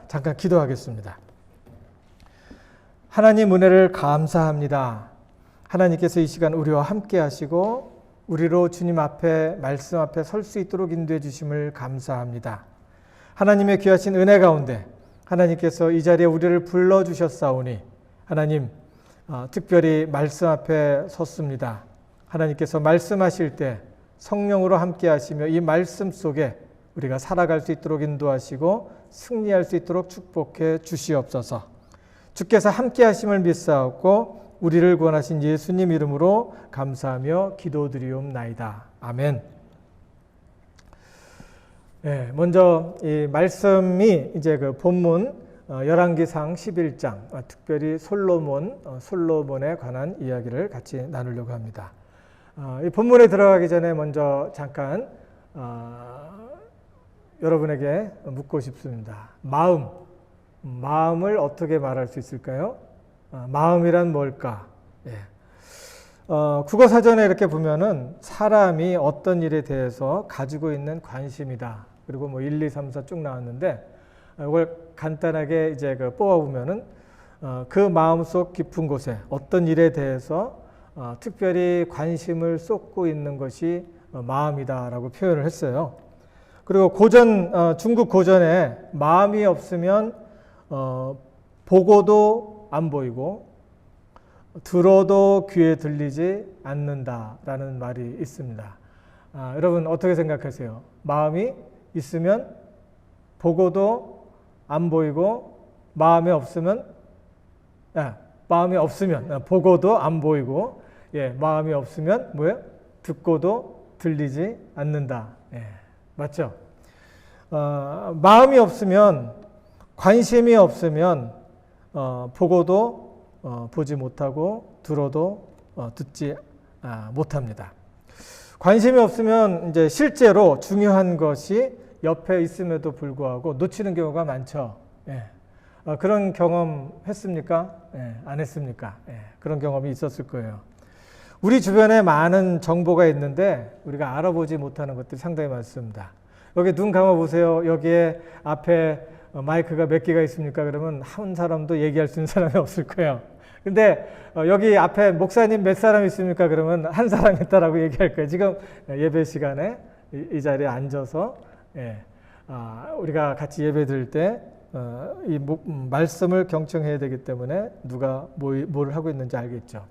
잠깐 기도하겠습니다. 하나님 은혜를 감사합니다. 하나님께서 이 시간 우리와 함께 하시고 우리로 주님 앞에 말씀 앞에 설 수 있도록 인도해 주심을 감사합니다. 하나님의 귀하신 은혜 가운데 하나님께서 이 자리에 우리를 불러주셨사오니 하나님 특별히 말씀 앞에 섰습니다. 하나님께서 말씀하실 때 성령으로 함께 하시며 이 말씀 속에 우리가 살아갈 수 있도록 인도하시고 승리할 수 있도록 축복해 주시옵소서. 주께서 함께 하심을 믿사옵고 우리를 구원하신 예수님 이름으로 감사하며 기도드리옵나이다. 아멘. 네, 먼저 이 말씀이 이제 그 본문 열왕기상 11장 특별히 솔로몬에 관한 이야기를 같이 나누려고 합니다. 이 본문에 들어가기 전에 먼저 잠깐 여러분에게 묻고 싶습니다. 마음을 어떻게 말할 수 있을까요? 마음이란 뭘까? 예. 국어사전에 이렇게 보면은 사람이 어떤 일에 대해서 가지고 있는 관심이다. 그리고 뭐 1, 2, 3, 4 쭉 나왔는데 이걸 간단하게 이제 뽑아보면은 그 마음속 깊은 곳에 어떤 일에 대해서 특별히 관심을 쏟고 있는 것이 마음이다라고 표현을 했어요. 그리고 중국 고전에 마음이 없으면 보고도 안 보이고 들어도 귀에 들리지 않는다라는 말이 있습니다. 여러분 어떻게 생각하세요? 마음이 있으면 보고도 안 보이고 마음이 없으면 보고도 안 보이고 마음이 없으면 뭐예요? 듣고도 들리지 않는다. 맞죠? 마음이 없으면 관심이 없으면 보고도 보지 못하고 들어도 듣지 못합니다. 관심이 없으면 이제 실제로 중요한 것이 옆에 있음에도 불구하고 놓치는 경우가 많죠. 그런 경험 했습니까? 안 했습니까? 그런 경험이 있었을 거예요. 우리 주변에 많은 정보가 있는데 우리가 알아보지 못하는 것들이 상당히 많습니다. 여기 눈 감아보세요. 여기에 앞에 마이크가 몇 개가 있습니까? 그러면 한 사람도 얘기할 수 있는 사람이 없을 거예요. 근데 여기 앞에 목사님 몇 사람 있습니까? 그러면 한 사람 있다라고 얘기할 거예요. 지금 예배 시간에 이 자리에 앉아서 우리가 같이 예배 드릴 때 이 말씀을 경청해야 되기 때문에 누가 뭘 하고 있는지 알겠죠.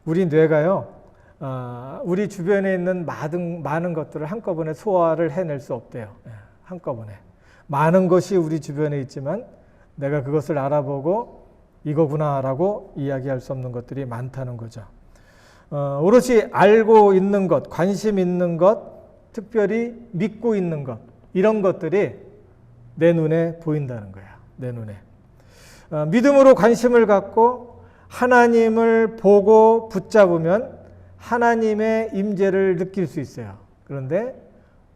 우리 뇌가요, 우리 주변에 있는 많은 것들을 한꺼번에 소화를 해낼 수 없대요. 한꺼번에. 많은 것이 우리 주변에 있지만 내가 그것을 알아보고 이거구나라고 이야기할 수 없는 것들이 많다는 거죠. 오롯이 알고 있는 것, 관심 있는 것, 특별히 믿고 있는 것, 이런 것들이 내 눈에 보인다는 거야. 내 눈에. 믿음으로 관심을 갖고 하나님을 보고 붙잡으면 하나님의 임재를 느낄 수 있어요. 그런데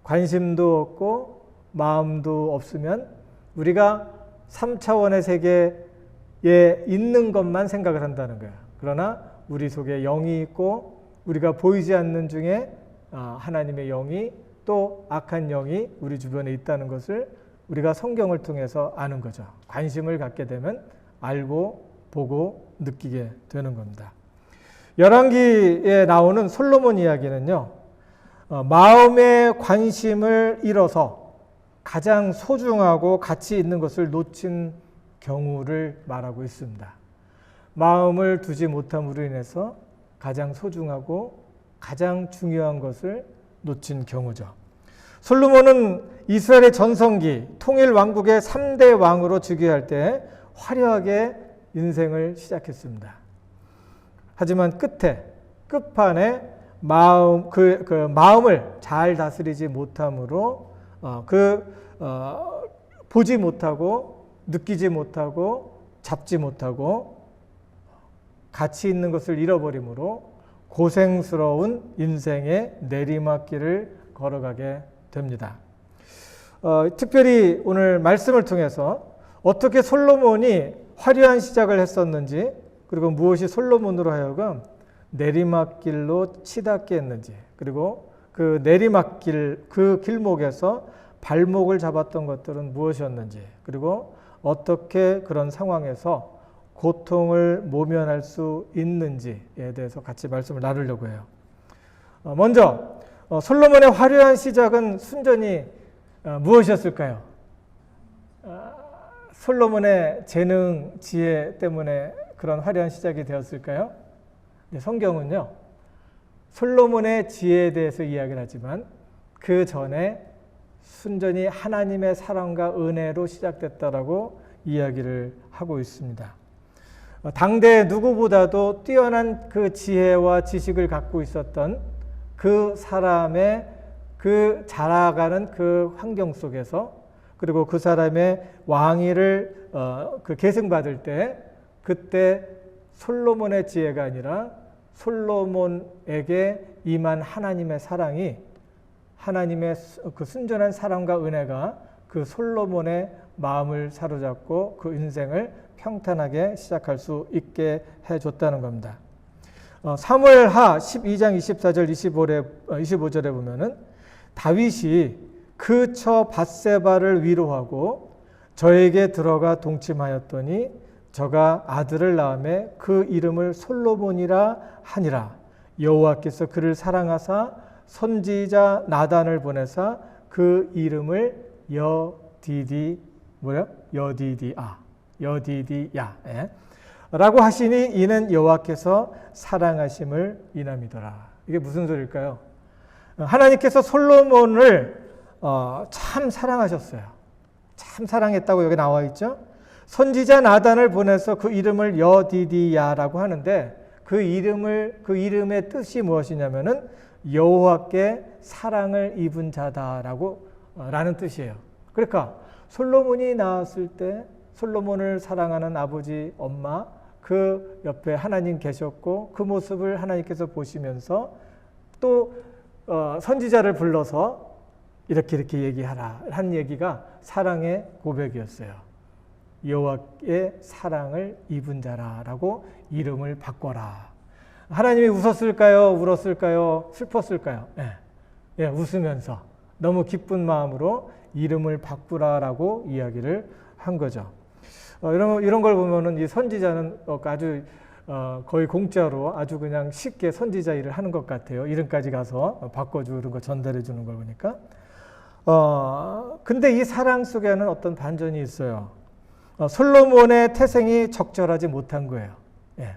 관심도 없고 마음도 없으면 우리가 3차원의 세계에 있는 것만 생각을 한다는 거야. 그러나 우리 속에 영이 있고 우리가 보이지 않는 중에 하나님의 영이 또 악한 영이 우리 주변에 있다는 것을 우리가 성경을 통해서 아는 거죠. 관심을 갖게 되면 알고 보고 느끼게 되는 겁니다. 열왕기에 나오는 솔로몬 이야기는요, 마음의 관심을 잃어서 가장 소중하고 가치 있는 것을 놓친 경우를 말하고 있습니다. 마음을 두지 못함으로 인해서 가장 소중하고 가장 중요한 것을 놓친 경우죠. 솔로몬은 이스라엘의 전성기, 통일 왕국의 3대 왕으로 즉위할 때 화려하게 인생을 시작했습니다. 하지만 끝판에 마음을 잘 다스리지 못함으로 보지 못하고 느끼지 못하고 잡지 못하고 가치 있는 것을 잃어버림으로 고생스러운 인생의 내리막길을 걸어가게 됩니다. 특별히 오늘 말씀을 통해서 어떻게 솔로몬이 화려한 시작을 했었는지, 그리고 무엇이 솔로몬으로 하여금 내리막길로 치닫게 했는지, 그리고 그 내리막길, 그 길목에서 발목을 잡았던 것들은 무엇이었는지, 그리고 어떻게 그런 상황에서 고통을 모면할 수 있는지에 대해서 같이 말씀을 나누려고 해요. 먼저 솔로몬의 화려한 시작은 순전히 무엇이었을까요? 솔로몬의 재능, 지혜 때문에 그런 화려한 시작이 되었을까요? 성경은요, 솔로몬의 지혜에 대해서 이야기를 하지만 그 전에 순전히 하나님의 사랑과 은혜로 시작됐다라고 이야기를 하고 있습니다. 당대 누구보다도 뛰어난 그 지혜와 지식을 갖고 있었던 그 사람의 그 자라가는 그 환경 속에서, 그리고 그 사람의 왕위를 그 계승받을 때, 그때 솔로몬의 지혜가 아니라 솔로몬에게 임한 하나님의 사랑이, 하나님의 그 순전한 사랑과 은혜가 그 솔로몬의 마음을 사로잡고 그 인생을 평탄하게 시작할 수 있게 해줬다는 겁니다. 사무엘하 12장 24절 25절에 보면은 다윗이 그 처 밧세바를 위로하고 저에게 들어가 동침하였더니 저가 아들을 낳음에 그 이름을 솔로몬이라 하니라. 여호와께서 그를 사랑하사 선지자 나단을 보내사 그 이름을 여디디야 라고 하시니 이는 여호와께서 사랑하심을 인함이더라. 이게 무슨 소리일까요? 하나님께서 솔로몬을 참 사랑하셨어요. 참 사랑했다고 여기 나와 있죠. 선지자 나단을 보내서 그 이름을 여디디야라고 하는데 그 이름의 뜻이 무엇이냐면은 여호와께 사랑을 입은 자다라고 라는 뜻이에요. 그러니까 솔로몬이 낳았을 때 솔로몬을 사랑하는 아버지, 엄마, 그 옆에 하나님 계셨고 그 모습을 하나님께서 보시면서 또 선지자를 불러서 이렇게 얘기하라 한 얘기가 사랑의 고백이었어요. 여호와의 사랑을 입은 자라라고 이름을 바꿔라. 하나님이 웃었을까요? 울었을까요? 슬펐을까요? 예, 웃으면서 너무 기쁜 마음으로 이름을 바꾸라라고 이야기를 한 거죠. 이런 걸 보면은 이 선지자는 아주 거의 공짜로 아주 그냥 쉽게 선지자 일을 하는 것 같아요. 이름까지 가서 바꿔주는 거 전달해 주는 걸 보니까. 근데 이 사랑 속에는 어떤 반전이 있어요. 솔로몬의 태생이 적절하지 못한 거예요. 예.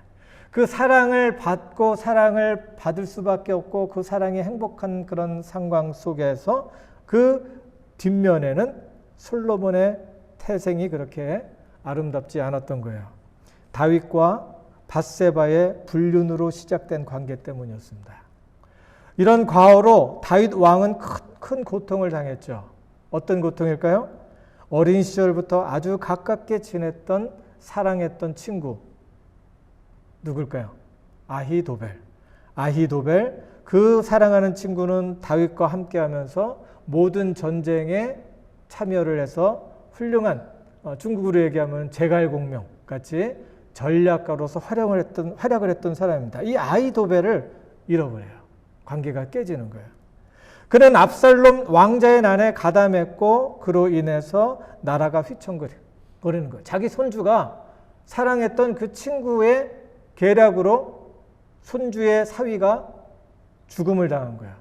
그 사랑을 받고 사랑을 받을 수밖에 없고 그 사랑이 행복한 그런 상황 속에서 그 뒷면에는 솔로몬의 태생이 그렇게 아름답지 않았던 거예요. 다윗과 밧세바의 불륜으로 시작된 관계 때문이었습니다. 이런 과오로 다윗 왕은 큰 고통을 당했죠. 어떤 고통일까요? 어린 시절부터 아주 가깝게 지냈던 사랑했던 친구 누굴까요? 아히도벨. 그 사랑하는 친구는 다윗과 함께하면서 모든 전쟁에 참여를 해서 훌륭한 중국으로 얘기하면 제갈공명 같이 전략가로서 활약을 했던 사람입니다. 이 아히도벨을 잃어버려요. 관계가 깨지는 거예요. 그는 압살롬 왕자의 난에 가담했고 그로 인해서 나라가 휘청거리는 거예요. 자기 손주가 사랑했던 그 친구의 계략으로 손주의 사위가 죽음을 당한 거예요.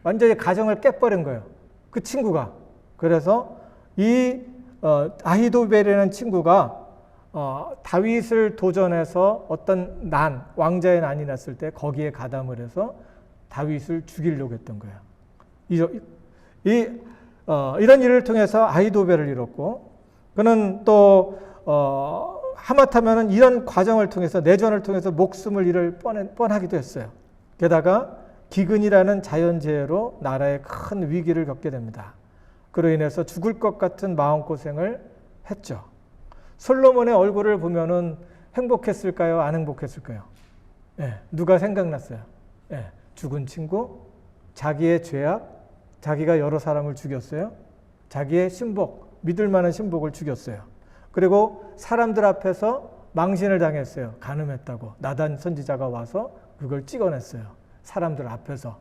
완전히 가정을 깨버린 거예요. 그 친구가. 그래서 이 아히도벨이라는 친구가 다윗을 도전해서 어떤 왕자의 난이 났을 때 거기에 가담을 해서 다윗을 죽이려고 했던 거예요. 이런 일을 통해서 아히도벨을 잃었고, 그는 또 하마터면 이런 과정을 통해서 내전을 통해서 목숨을 잃을 뻔하기도 했어요. 게다가 기근이라는 자연재해로 나라에 큰 위기를 겪게 됩니다. 그로 인해서 죽을 것 같은 마음고생을 했죠. 솔로몬의 얼굴을 보면은 행복했을까요? 안 행복했을까요? 누가 생각났어요? 죽은 친구, 자기의 죄악, 자기가 여러 사람을 죽였어요. 자기의 신복, 믿을 만한 신복을 죽였어요. 그리고 사람들 앞에서 망신을 당했어요. 간음했다고. 나단 선지자가 와서 그걸 찍어냈어요. 사람들 앞에서.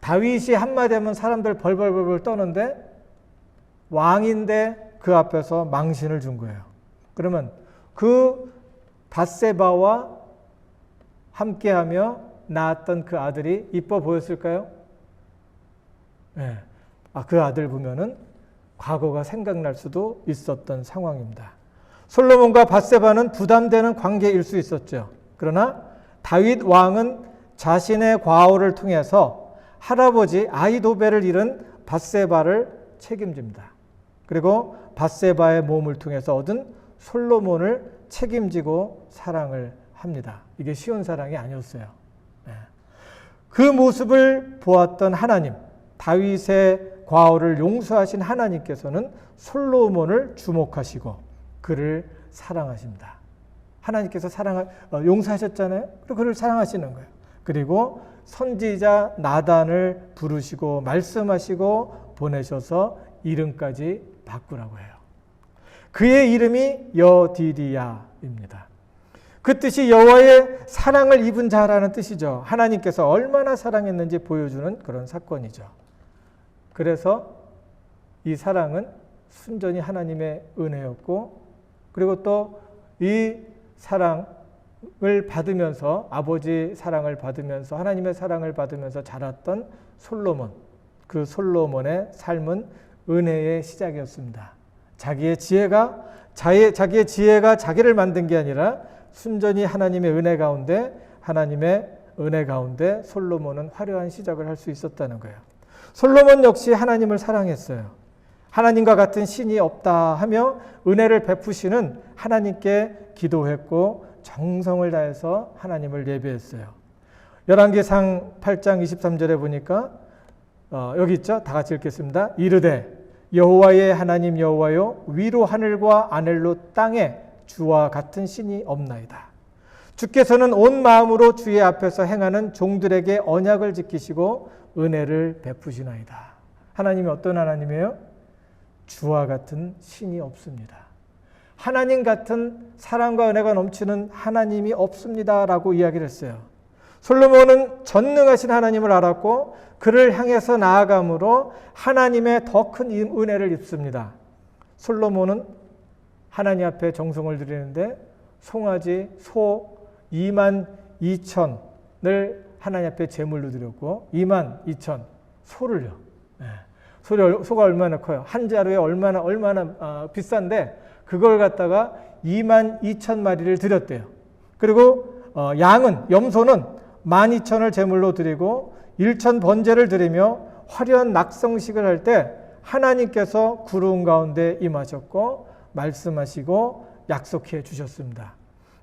다윗이 한마디 하면 사람들 벌벌벌 떠는데 왕인데 그 앞에서 망신을 준 거예요. 그러면 그 밧세바와 함께하며 낳았던 그 아들이 이뻐 보였을까요? 네. 그 아들 보면은 과거가 생각날 수도 있었던 상황입니다. 솔로몬과 밧세바는 부담되는 관계일 수 있었죠. 그러나 다윗 왕은 자신의 과오를 통해서 할아버지 아히도벨을 잃은 밧세바를 책임집니다. 그리고 밧세바의 몸을 통해서 얻은 솔로몬을 책임지고 사랑을 합니다. 이게 쉬운 사랑이 아니었어요. 그 모습을 보았던 하나님, 다윗의 과오를 용서하신 하나님께서는 솔로몬을 주목하시고 그를 사랑하십니다. 하나님께서 용서하셨잖아요. 그리고 그를 사랑하시는 거예요. 그리고 선지자 나단을 부르시고 말씀하시고 보내셔서 이름까지 바꾸라고 해요. 그의 이름이 여디디야입니다. 그 뜻이 여호와의 사랑을 입은 자라는 뜻이죠. 하나님께서 얼마나 사랑했는지 보여주는 그런 사건이죠. 그래서 이 사랑은 순전히 하나님의 은혜였고, 그리고 또 이 사랑을 받으면서, 아버지 사랑을 받으면서, 하나님의 사랑을 받으면서 자랐던 솔로몬, 그 솔로몬의 삶은 은혜의 시작이었습니다. 자기의 지혜가 자기를 만든 게 아니라 순전히 하나님의 은혜 가운데 솔로몬은 화려한 시작을 할 수 있었다는 거예요. 솔로몬 역시 하나님을 사랑했어요. 하나님과 같은 신이 없다 하며 은혜를 베푸시는 하나님께 기도했고 정성을 다해서 하나님을 예배했어요. 열왕기상 8장 23절에 보니까 여기 있죠. 다 같이 읽겠습니다. 이르되 여호와의 하나님 여호와여, 위로 하늘과 아ner로 땅에 주와 같은 신이 없나이다. 주께서는 온 마음으로 주의 앞에서 행하는 종들에게 언약을 지키시고 은혜를 베푸시나이다. 하나님이 어떤 하나님이에요? 주와 같은 신이 없습니다. 하나님 같은 사랑과 은혜가 넘치는 하나님이 없습니다라고 이야기를 했어요. 솔로몬은 전능하신 하나님을 알았고 그를 향해서 나아감으로 하나님의 더 큰 은혜를 입습니다. 솔로몬은 하나님 앞에 정성을 드리는데 송아지, 소 2만 2천을 하나님 앞에 제물로 드렸고 2만 2천 소를요. 소가 얼마나 커요? 한 자루에 얼마나 비싼데 그걸 갖다가 2만 2천 마리를 드렸대요. 그리고 염소는 12,000을 제물로 드리고 1천 번제를 드리며 화려한 낙성식을 할 때 하나님께서 구름 가운데 임하셨고 말씀하시고 약속해 주셨습니다.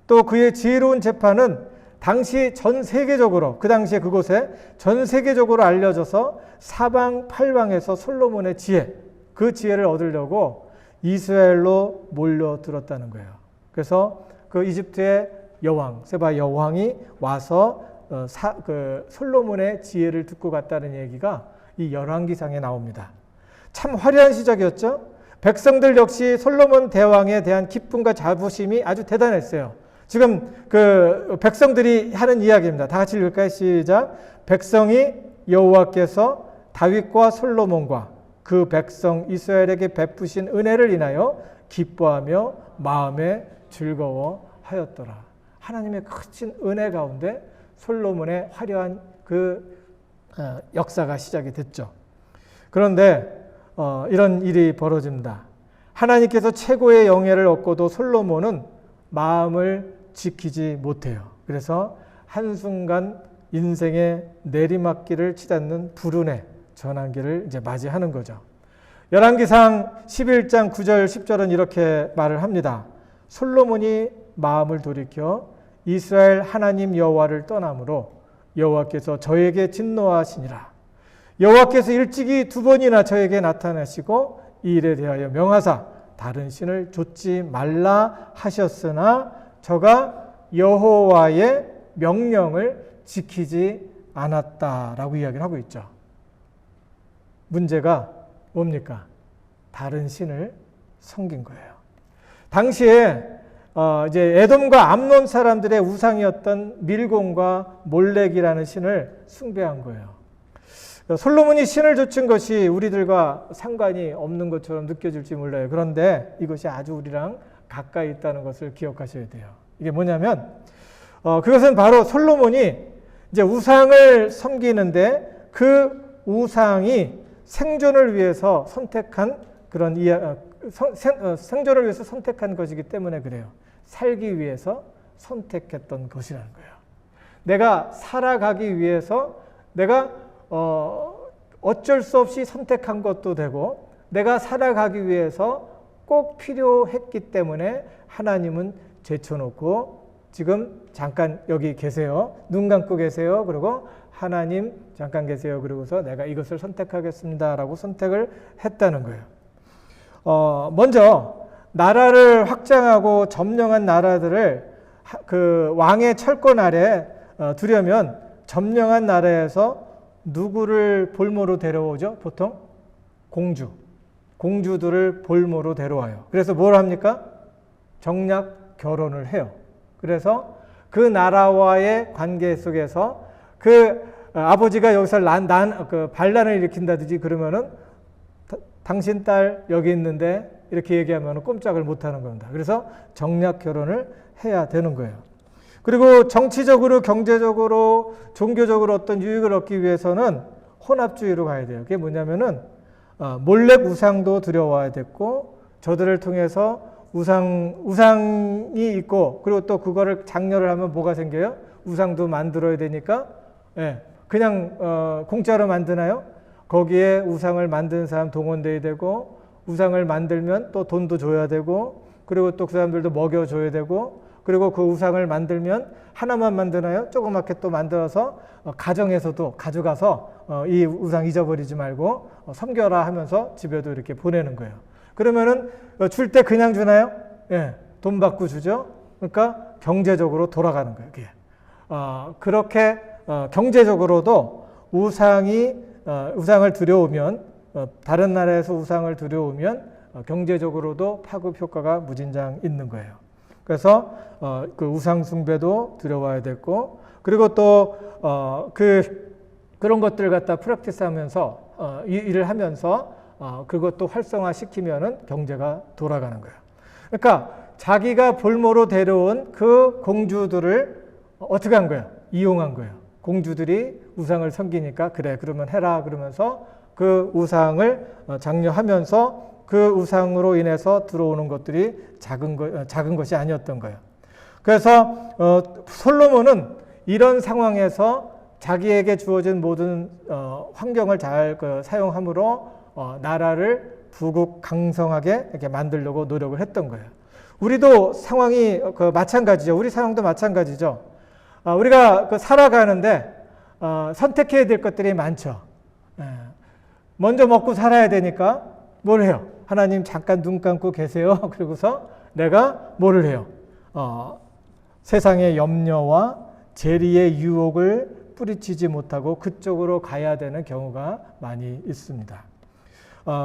또 그의 지혜로운 재판은 당시 전 세계적으로, 그 당시에 그곳에 전 세계적으로 알려져서 사방팔방에서 솔로몬의 지혜, 그 지혜를 얻으려고 이스라엘로 몰려들었다는 거예요. 그래서 그 이집트의 여왕, 세바 여왕이 와서 솔로몬의 지혜를 듣고 갔다는 얘기가 이 열왕기상에 나옵니다. 참 화려한 시작이었죠. 백성들 역시 솔로몬 대왕에 대한 기쁨과 자부심이 아주 대단했어요. 지금 그 백성들이 하는 이야기입니다. 다 같이 읽을까요? 시작. 백성이 여호와께서 다윗과 솔로몬과 그 백성 이스라엘에게 베푸신 은혜를 인하여 기뻐하며 마음에 즐거워하였더라. 하나님의 크신 은혜 가운데 솔로몬의 화려한 그 역사가 시작이 됐죠. 그런데 이런 일이 벌어집니다. 하나님께서 최고의 영예를 얻고도 솔로몬은 마음을 지키지 못해요. 그래서 한순간 인생의 내리막길을 치닫는 불운의 전환기를 이제 맞이하는 거죠. 열왕기상 11장 9절 10절은 이렇게 말을 합니다. 솔로몬이 마음을 돌이켜 이스라엘 하나님 여호와를 떠남으로 여호와께서 저에게 진노하시니라. 여호와께서 일찍이 2번이나 저에게 나타나시고 이 일에 대하여 명하사 다른 신을 좇지 말라 하셨으나 저가 여호와의 명령을 지키지 않았다라고 이야기를 하고 있죠. 문제가 뭡니까? 다른 신을 섬긴 거예요. 당시에 이제 에돔과 암몬 사람들의 우상이었던 밀곤과 몰렉이라는 신을 숭배한 거예요. 솔로몬이 신을 좇은 것이 우리들과 상관이 없는 것처럼 느껴질지 몰라요. 그런데 이것이 아주 우리랑 가까이 있다는 것을 기억하셔야 돼요. 이게 뭐냐면 그것은 바로 솔로몬이 이제 우상을 섬기는데 그 우상이 생존을 위해서 선택한 그런 생존을 위해서 선택한 것이기 때문에 그래요. 살기 위해서 선택했던 것이라는 거예요. 내가 살아가기 위해서 내가 어쩔 수 없이 선택한 것도 되고 내가 살아가기 위해서 꼭 필요했기 때문에 하나님은 제쳐놓고 지금 잠깐 여기 계세요. 눈 감고 계세요. 그리고 하나님 잠깐 계세요. 그러고서 내가 이것을 선택하겠습니다. 라고 선택을 했다는 거예요. 먼저 나라를 확장하고 점령한 나라들을 그 왕의 철권 아래 두려면 점령한 나라에서 누구를 볼모로 데려오죠? 보통 공주들을 볼모로 데려와요. 그래서 뭘 합니까? 정략 결혼을 해요. 그래서 그 나라와의 관계 속에서 그 아버지가 여기서 반란을 일으킨다든지 그러면은 당신 딸 여기 있는데 이렇게 얘기하면 꼼짝을 못 하는 겁니다. 그래서 정략 결혼을 해야 되는 거예요. 그리고 정치적으로, 경제적으로, 종교적으로 어떤 유익을 얻기 위해서는 혼합주의로 가야 돼요. 그게 뭐냐면은 몰렉 우상도 들여와야 됐고 저들을 통해서 우상이 있고 그리고 또 그거를 장려를 하면 뭐가 생겨요? 우상도 만들어야 되니까 그냥 공짜로 만드나요? 거기에 우상을 만드는 사람 동원돼야 되고 우상을 만들면 또 돈도 줘야 되고 그리고 또 그 사람들도 먹여줘야 되고 그리고 그 우상을 만들면 하나만 만드나요? 조그맣게 또 만들어서 가정에서도 가져가서 이 우상 잊어버리지 말고 섬겨라 하면서 집에도 이렇게 보내는 거예요. 그러면은 줄 때 그냥 주나요? 예, 돈 받고 주죠. 그러니까 경제적으로 돌아가는 거예요. 그게. 그렇게 경제적으로도 우상을 들여오면 다른 나라에서 우상을 들여오면 경제적으로도 파급 효과가 무진장 있는 거예요. 그래서 그 우상 숭배도 들여와야 됐고 그리고 또 그런 것들을 갖다 프랙티스하면서 일을 하면서 그것도 활성화시키면은 경제가 돌아가는 거예요. 그러니까 자기가 볼모로 데려온 그 공주들을 어떻게 한 거예요? 이용한 거예요. 공주들이 우상을 섬기니까 그래 그러면 해라 그러면서 그 우상을 장려하면서 그 우상으로 인해서 들어오는 것들이 작은 것이 아니었던 거예요. 그래서 솔로몬은 이런 상황에서 자기에게 주어진 모든 환경을 잘 사용함으로 나라를 부국강성하게 이렇게 만들려고 노력을 했던 거예요. 우리도 상황이 마찬가지죠. 우리 상황도 마찬가지죠. 우리가 살아가는데 선택해야 될 것들이 많죠. 먼저 먹고 살아야 되니까 뭘 해요? 하나님 잠깐 눈 감고 계세요. 그러고서 내가 뭐를 해요? 세상의 염려와 재리의 유혹을 뿌리치지 못하고 그쪽으로 가야 되는 경우가 많이 있습니다.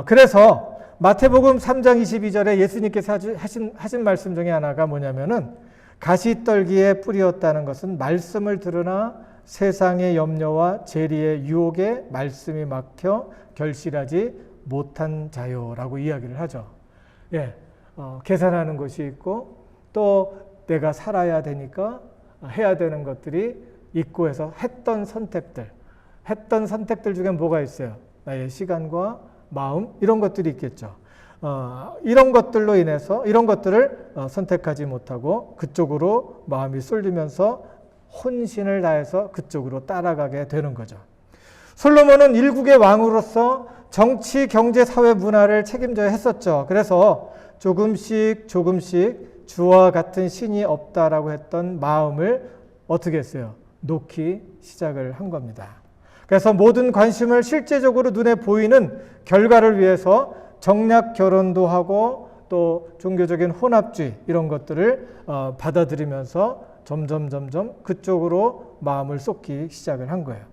그래서 마태복음 3장 22절에 예수님께서 하신 말씀 중에 하나가 뭐냐면은 가시떨기에 뿌리였다는 것은 말씀을 들으나 세상의 염려와 재리의 유혹에 말씀이 막혀 결실하지 못한 자요라고 이야기를 하죠. 예, 계산하는 것이 있고 또 내가 살아야 되니까 해야 되는 것들이 있고 해서 했던 선택들 중에 뭐가 있어요? 나의 시간과 마음 이런 것들이 있겠죠. 이런 것들로 인해서 이런 것들을 선택하지 못하고 그쪽으로 마음이 쏠리면서 혼신을 다해서 그쪽으로 따라가게 되는 거죠. 솔로몬은 일국의 왕으로서 정치, 경제, 사회, 문화를 책임져야 했었죠. 그래서 조금씩 주와 같은 신이 없다라고 했던 마음을 어떻게 했어요? 놓기 시작을 한 겁니다. 그래서 모든 관심을 실제적으로 눈에 보이는 결과를 위해서 정략 결혼도 하고 또 종교적인 혼합주의 이런 것들을 받아들이면서 점점 그쪽으로 마음을 쏟기 시작을 한 거예요.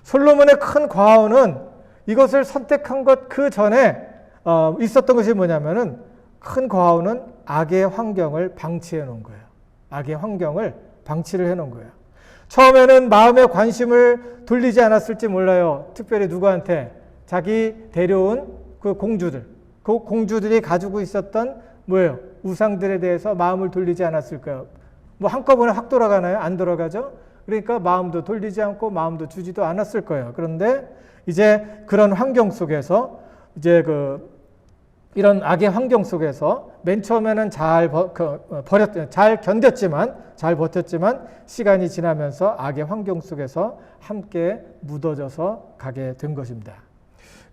솔로몬의 큰 과언은 이것을 선택한 것 그 전에 있었던 것이 뭐냐면은 큰 과언은 악의 환경을 방치해 놓은 거예요. 악의 환경을 방치를 해 놓은 거예요. 처음에는 마음의 관심을 돌리지 않았을지 몰라요. 특별히 누구한테? 자기 데려온 그 공주들. 그 공주들이 가지고 있었던 뭐예요? 우상들에 대해서 마음을 돌리지 않았을까요? 뭐 한꺼번에 확 돌아가나요? 안 돌아가죠? 그러니까 마음도 돌리지 않고 마음도 주지도 않았을 거예요. 그런데 이제 그런 환경 속에서 이제 이런 악의 환경 속에서 맨 처음에는 잘 견뎠지만, 잘 버텼지만 시간이 지나면서 악의 환경 속에서 함께 묻어져서 가게 된 것입니다.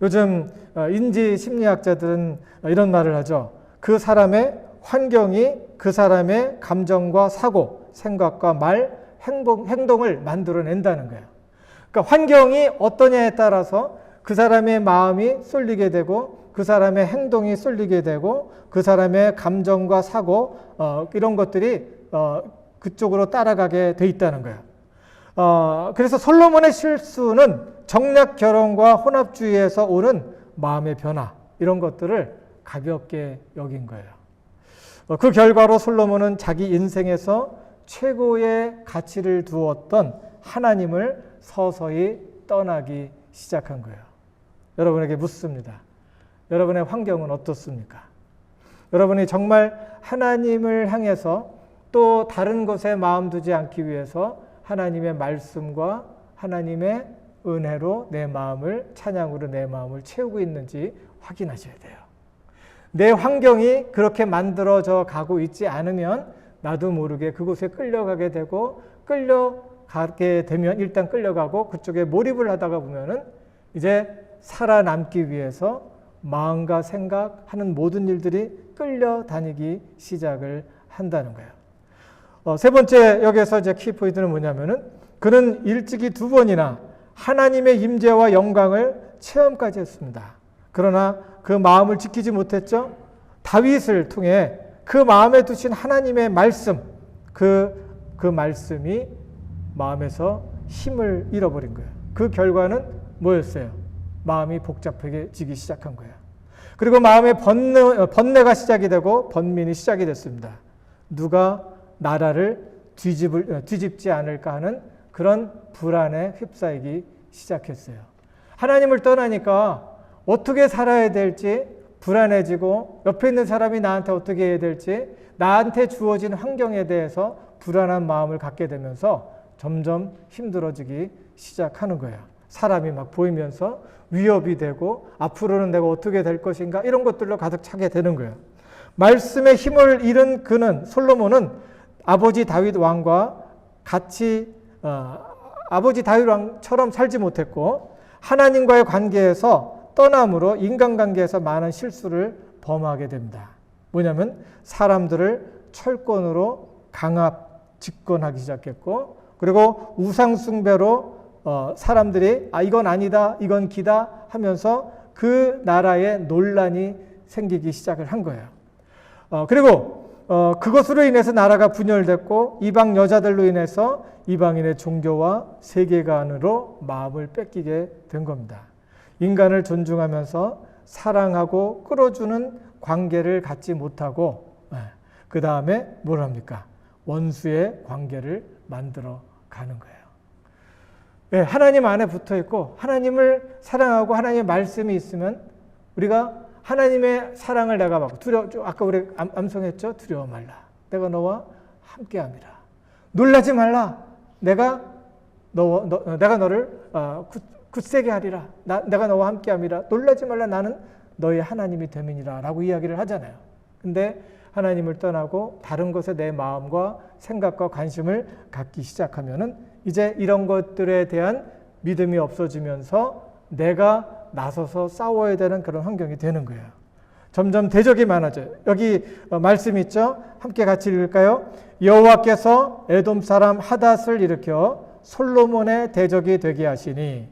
요즘 인지 심리학자들은 이런 말을 하죠. 그 사람의 환경이 그 사람의 감정과 사고, 생각과 말, 행동을 만들어낸다는 거예요. 그러니까 환경이 어떠냐에 따라서 그 사람의 마음이 쏠리게 되고 그 사람의 행동이 쏠리게 되고 그 사람의 감정과 사고 이런 것들이 그쪽으로 따라가게 돼 있다는 거예요. 그래서 솔로몬의 실수는 정략 결혼과 혼합주의에서 오는 마음의 변화 이런 것들을 가볍게 여긴 거예요. 그 결과로 솔로몬은 자기 인생에서 최고의 가치를 두었던 하나님을 서서히 떠나기 시작한 거예요. 여러분에게 묻습니다. 여러분의 환경은 어떻습니까? 여러분이 정말 하나님을 향해서 또 다른 것에 마음 두지 않기 위해서 하나님의 말씀과 하나님의 은혜로 내 마음을, 찬양으로 내 마음을 채우고 있는지 확인하셔야 돼요. 내 환경이 그렇게 만들어져 가고 있지 않으면 나도 모르게 그곳에 끌려가게 되고, 끌려가게 되면 일단 끌려가고 그쪽에 몰입을 하다가 보면은 이제 살아남기 위해서 마음과 생각하는 모든 일들이 끌려다니기 시작을 한다는 거예요. 세 번째 여기서 이제 키포인트는 뭐냐면은 그는 일찍이 2번이나 하나님의 임재와 영광을 체험까지 했습니다. 그러나 그 마음을 지키지 못했죠. 다윗을 통해 그 마음에 두신 하나님의 말씀, 그 말씀이 마음에서 힘을 잃어버린 거예요. 그 결과는 뭐였어요? 마음이 복잡해지기 시작한 거예요. 그리고 마음의 번뇌가 시작이 되고 번민이 시작이 됐습니다. 누가 나라를 뒤집지 않을까 하는 그런 불안에 휩싸이기 시작했어요. 하나님을 떠나니까 어떻게 살아야 될지 불안해지고 옆에 있는 사람이 나한테 어떻게 해야 될지 나한테 주어진 환경에 대해서 불안한 마음을 갖게 되면서 점점 힘들어지기 시작하는 거예요. 사람이 막 보이면서 위협이 되고 앞으로는 내가 어떻게 될 것인가 이런 것들로 가득 차게 되는 거예요. 말씀의 힘을 잃은 그는 솔로몬은 아버지 다윗 왕과 같이 아버지 다윗 왕처럼 살지 못했고 하나님과의 관계에서 떠남으로 인간관계에서 많은 실수를 범하게 됩니다. 뭐냐면 사람들을 철권으로 강압, 집권하기 시작했고 그리고 우상숭배로 사람들이 이건 아니다, 이건 기다 하면서 그 나라에 논란이 생기기 시작을 한 거예요. 그리고 그것으로 인해서 나라가 분열됐고 이방 여자들로 인해서 이방인의 종교와 세계관으로 마음을 뺏기게 된 겁니다. 인간을 존중하면서 사랑하고 끌어주는 관계를 갖지 못하고 그 다음에 뭘 합니까? 원수의 관계를 만들어 가는 거예요. 네, 하나님 안에 붙어 있고 하나님을 사랑하고 하나님의 말씀이 있으면 우리가 하나님의 사랑을 내가 받고 아까 우리 암송했죠? 두려워 말라. 내가 너와 함께함이라. 놀라지 말라. 내가 너를 굳세게 하리라. 내가 너와 함께함이라. 놀라지 말라. 나는 너의 하나님이 됨이니라. 라고 이야기를 하잖아요. 근데 하나님을 떠나고 다른 것에 내 마음과 생각과 관심을 갖기 시작하면은 이제 이런 것들에 대한 믿음이 없어지면서 내가 나서서 싸워야 되는 그런 환경이 되는 거예요. 점점 대적이 많아져요. 여기 말씀 있죠? 함께 같이 읽을까요? 여호와께서 에돔 사람 하닷을 일으켜 솔로몬의 대적이 되게 하시니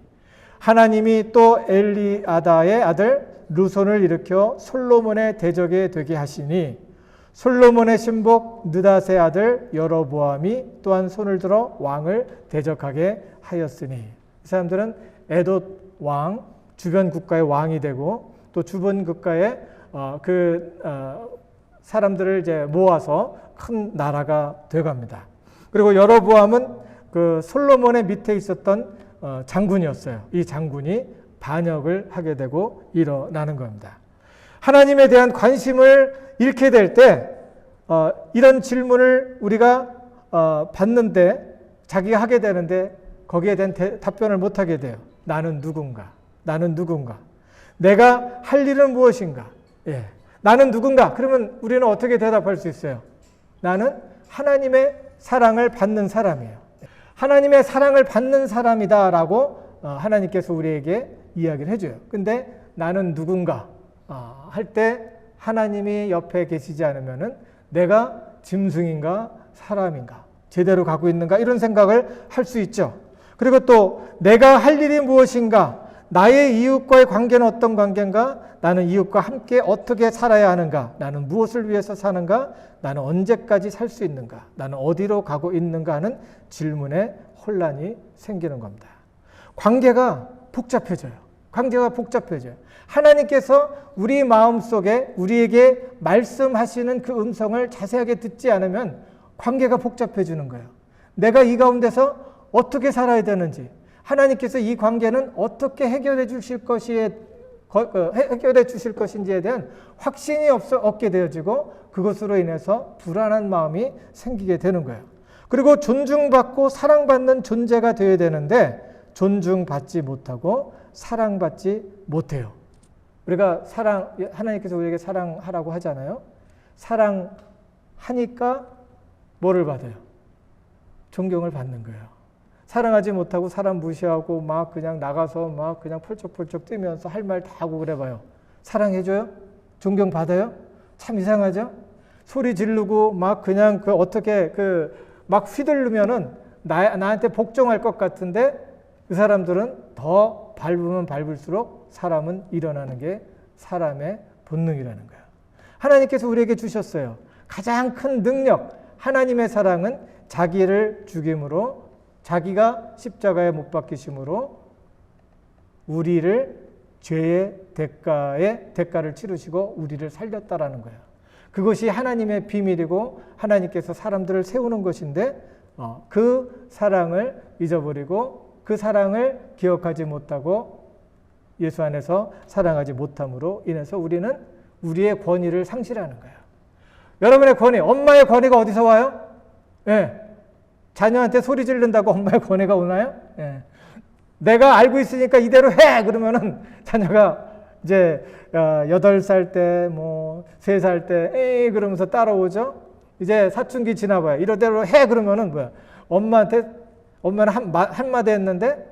하나님이 또 엘리아다의 아들 르손을 일으켜 솔로몬의 대적이 되게 하시니 솔로몬의 신복 느닷의 아들 여로보암이 또한 손을 들어 왕을 대적하게 하였으니 이 사람들은 에돔 왕 주변 국가의 왕이 되고 또 주변 국가의 사람들을 이제 모아서 큰 나라가 되어갑니다. 그리고 여로보암은 그 솔로몬의 밑에 있었던 장군이었어요. 이 장군이 반역을 하게 되고 일어나는 겁니다. 하나님에 대한 관심을 잃게 될 때 이런 질문을 우리가 받는데 자기가 하게 되는데 거기에 대한 답변을 못하게 돼요. 나는 누군가? 나는 누군가? 내가 할 일은 무엇인가? 예. 나는 누군가? 그러면 우리는 어떻게 대답할 수 있어요? 나는 하나님의 사랑을 받는 사람이에요. 하나님의 사랑을 받는 사람이다라고 하나님께서 우리에게 이야기를 해줘요. 근데 나는 누군가 할 때 하나님이 옆에 계시지 않으면은 내가 짐승인가 사람인가 제대로 가고 있는가 이런 생각을 할 수 있죠. 그리고 또 내가 할 일이 무엇인가, 나의 이웃과의 관계는 어떤 관계인가, 나는 이웃과 함께 어떻게 살아야 하는가, 나는 무엇을 위해서 사는가, 나는 언제까지 살 수 있는가, 나는 어디로 가고 있는가 하는 질문에 혼란이 생기는 겁니다. 관계가 복잡해져요. 관계가 복잡해져요. 하나님께서 우리 마음속에 우리에게 말씀하시는 그 음성을 자세하게 듣지 않으면 관계가 복잡해지는 거예요. 내가 이 가운데서 어떻게 살아야 되는지, 하나님께서 이 관계는 어떻게 해결해 주실 것인지에 대한 확신이 없게 되어지고 그것으로 인해서 불안한 마음이 생기게 되는 거예요. 그리고 존중받고 사랑받는 존재가 되어야 되는데 존중받지 못하고 사랑받지 못해요. 우리가 하나님께서 우리에게 사랑하라고 하잖아요. 사랑하니까 뭐를 받아요? 존경을 받는 거예요. 사랑하지 못하고 사람 무시하고 막 그냥 나가서 막 그냥 펄쩍펄쩍 뛰면서 할 말 다 하고 그래봐요. 사랑해줘요? 존경받아요? 참 이상하죠? 소리 지르고 막 그냥 어떻게 막 휘둘르면은 나한테 복종할 것 같은데 그 사람들은 더 밟으면 밟을수록 사람은 일어나는 게 사람의 본능이라는 거예요. 하나님께서 우리에게 주셨어요. 가장 큰 능력, 하나님의 사랑은 자기를 죽임으로, 자기가 십자가에 못 박히심으로 우리를 죄의 대가를 치르시고 우리를 살렸다라는 거예요. 그것이 하나님의 비밀이고 하나님께서 사람들을 세우는 것인데 그 사랑을 잊어버리고 그 사랑을 기억하지 못하고 예수 안에서 사랑하지 못함으로 인해서 우리는 우리의 권위를 상실하는 거예요. 여러분의 권위, 엄마의 권위가 어디서 와요? 예. 자녀한테 소리 지른다고 엄마의 권위가 오나요? 예. 내가 알고 있으니까 이대로 해! 그러면은 자녀가 이제 8살 때, 3살 때, 에이! 그러면서 따라오죠? 이제 사춘기 지나봐요. 이러대로 해! 그러면은 뭐야? 엄마는 한마디 했는데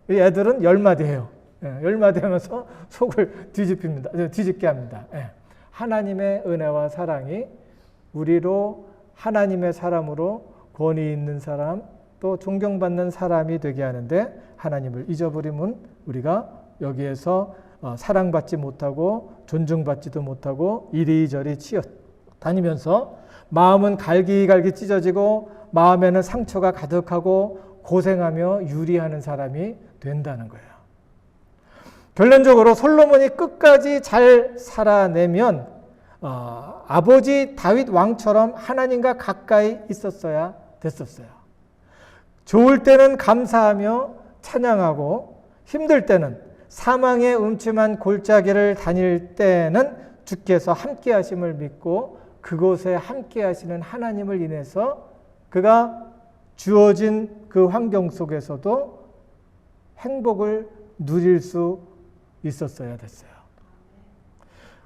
애들은 10마디 해요. 예, 10마디 하면서 속을 뒤집게 합니다. 예. 하나님의 은혜와 사랑이 우리로 하나님의 사람으로 권위 있는 사람 또 존경받는 사람이 되게 하는데 하나님을 잊어버리면 우리가 여기에서 사랑받지 못하고 존중받지도 못하고 이리저리 치여 다니면서 마음은 갈기갈기 찢어지고 마음에는 상처가 가득하고 고생하며 유리하는 사람이 된다는 거예요. 결론적으로 솔로몬이 끝까지 잘 살아내면 아버지 다윗 왕처럼 하나님과 가까이 있었어야 됐었어요. 좋을 때는 감사하며 찬양하고 힘들 때는 사망의 음침한 골짜기를 다닐 때는 주께서 함께 하심을 믿고 그곳에 함께 하시는 하나님을 인해서 그가 주어진 그 환경 속에서도 행복을 누릴 수 있었어야 됐어요.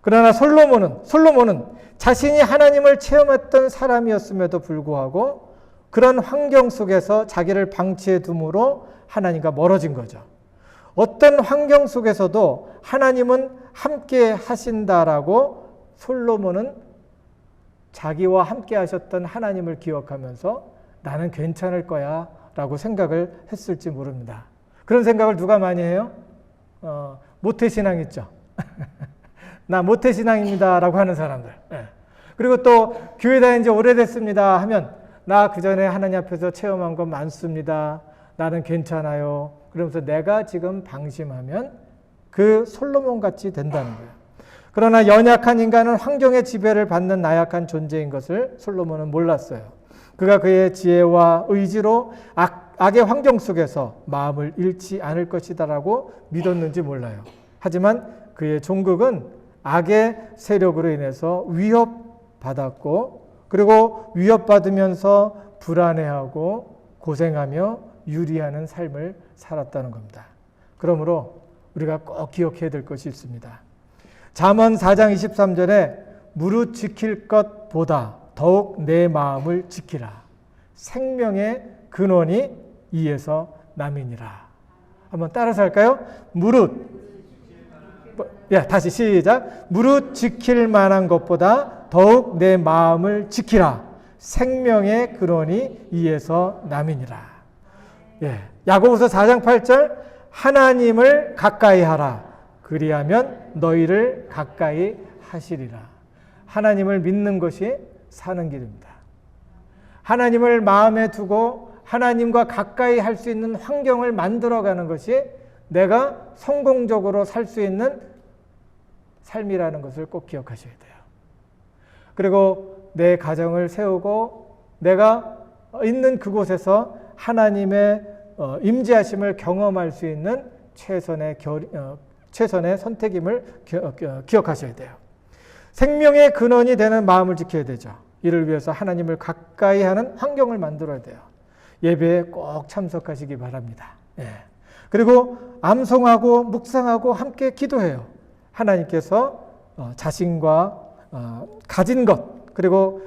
그러나 솔로몬은 자신이 하나님을 체험했던 사람이었음에도 불구하고 그런 환경 속에서 자기를 방치해 둠으로 하나님과 멀어진 거죠. 어떤 환경 속에서도 하나님은 함께 하신다라고 솔로몬은 자기와 함께 하셨던 하나님을 기억하면서 나는 괜찮을 거야 라고 생각을 했을지 모릅니다. 그런 생각을 누가 많이 해요? 모태신앙 있죠. 나 모태신앙입니다 라고 하는 사람들. 그리고 또 교회 다닌 지 오래됐습니다 하면 나 그전에 하나님 앞에서 체험한 건 많습니다. 나는 괜찮아요. 그러면서 내가 지금 방심하면 그 솔로몬 같이 된다는 거예요. 그러나 연약한 인간은 환경의 지배를 받는 나약한 존재인 것을 솔로몬은 몰랐어요. 그가 그의 지혜와 의지로 악의 환경 속에서 마음을 잃지 않을 것이다라고 믿었는지 몰라요. 하지만 그의 종국은 악의 세력으로 인해서 위협받았고, 그리고 위협받으면서 불안해하고 고생하며 유리하는 삶을 살았다는 겁니다. 그러므로 우리가 꼭 기억해야 될 것이 있습니다. 잠언 4장 23절에 무릇 지킬 것보다 더욱 내 마음을 지키라. 생명의 근원이 이에서 남이니라. 한번 따라서 할까요? 다시 시작. 무릇 지킬 만한 것보다 더욱 내 마음을 지키라. 생명의 근원이 이에서 남이니라. 야고보서 4장 8절 하나님을 가까이 하라. 그리하면 너희를 가까이 하시리라. 하나님을 믿는 것이 사는 길입니다. 하나님을 마음에 두고 하나님과 가까이 할 수 있는 환경을 만들어가는 것이 내가 성공적으로 살 수 있는 삶이라는 것을 꼭 기억하셔야 돼요. 그리고 내 가정을 세우고 내가 있는 그곳에서 하나님의 임재하심을 경험할 수 있는 최선의 선택임을 기억하셔야 돼요. 생명의 근원이 되는 마음을 지켜야 되죠. 이를 위해서 하나님을 가까이 하는 환경을 만들어야 돼요. 예배에 꼭 참석하시기 바랍니다. 그리고 암송하고 묵상하고 함께 기도해요. 하나님께서 자신과 가진 것, 그리고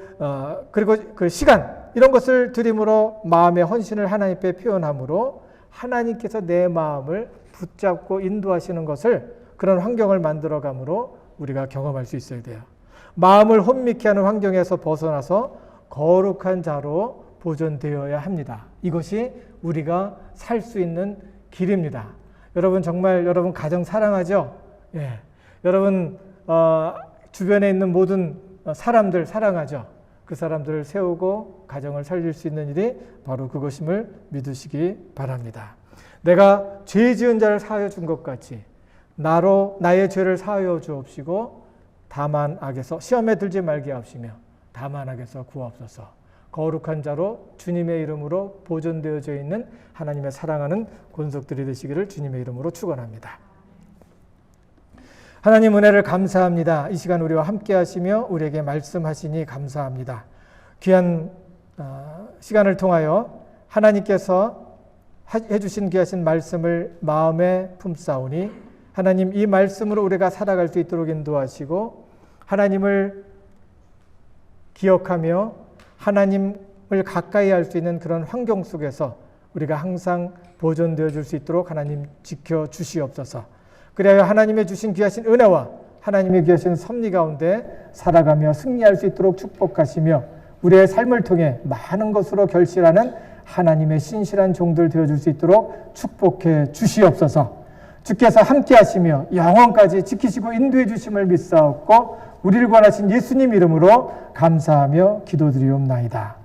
그 시간, 이런 것을 드림으로 마음의 헌신을 하나님 앞에 표현함으로 하나님께서 내 마음을 붙잡고 인도하시는 것을, 그런 환경을 만들어감으로 우리가 경험할 수 있어야 돼요. 마음을 혼미케 하는 환경에서 벗어나서 거룩한 자로 보존되어야 합니다. 이것이 우리가 살 수 있는 길입니다. 여러분, 정말 여러분 가정 사랑하죠? 여러분 주변에 있는 모든 사람들 사랑하죠? 그 사람들을 세우고 가정을 살릴 수 있는 일이 바로 그것임을 믿으시기 바랍니다. 내가 죄 지은 자를 사하여 준 것 같이 나의 죄를 사하여 주옵시고 다만 악에서 시험에 들지 말게 하옵시며 다만 악에서 구하옵소서. 거룩한 자로 주님의 이름으로 보존되어져 있는 하나님의 사랑하는 권속들이 되시기를 주님의 이름으로 축원합니다. 하나님 은혜를 감사합니다. 이 시간 우리와 함께 하시며 우리에게 말씀하시니 감사합니다. 귀한 시간을 통하여 하나님께서 해주신 귀하신 말씀을 마음에 품사오니 하나님, 이 말씀으로 우리가 살아갈 수 있도록 인도하시고 하나님을 기억하며 하나님을 가까이 할 수 있는 그런 환경 속에서 우리가 항상 보존되어 줄 수 있도록 하나님 지켜주시옵소서. 그래야 하나님의 주신 귀하신 은혜와 하나님의 귀하신 섭리 가운데 살아가며 승리할 수 있도록 축복하시며 우리의 삶을 통해 많은 것으로 결실하는 하나님의 신실한 종들 되어줄 수 있도록 축복해 주시옵소서. 주께서 함께 하시며 영원까지 지키시고 인도해 주심을 믿사옵고 우리를 구원하신 예수님 이름으로 감사하며 기도드리옵나이다.